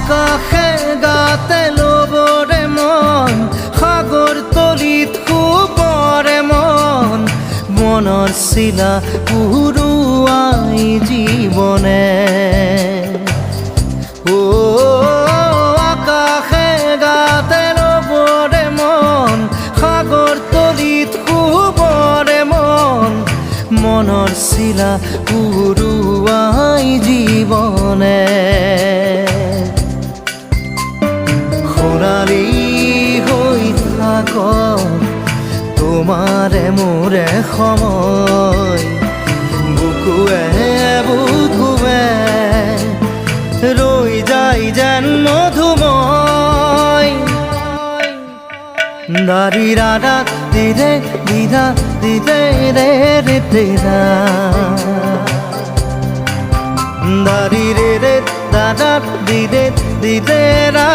আকাশে গাতে ল'বৰে মন সাগৰ তলিত শুবৰে মন মনৰ চিলা উৰুৱাই জীৱনে আকাশে গাতে ল'বৰে মন সাগৰ তলিত শুবৰে মন মনৰ চিলা উৰুৱাই জীৱনে খৰালি হৈ থাক তোমাৰে মোৰে সময় বুকুৱে বুকুৱে ৰৈ যায় যেন মধুময় দাৰি ৰাধা দিদে দিদা দিদে ৰে ৰে দিদা দাৰি ৰে ৰে দাদা দিদে দিদে ৰা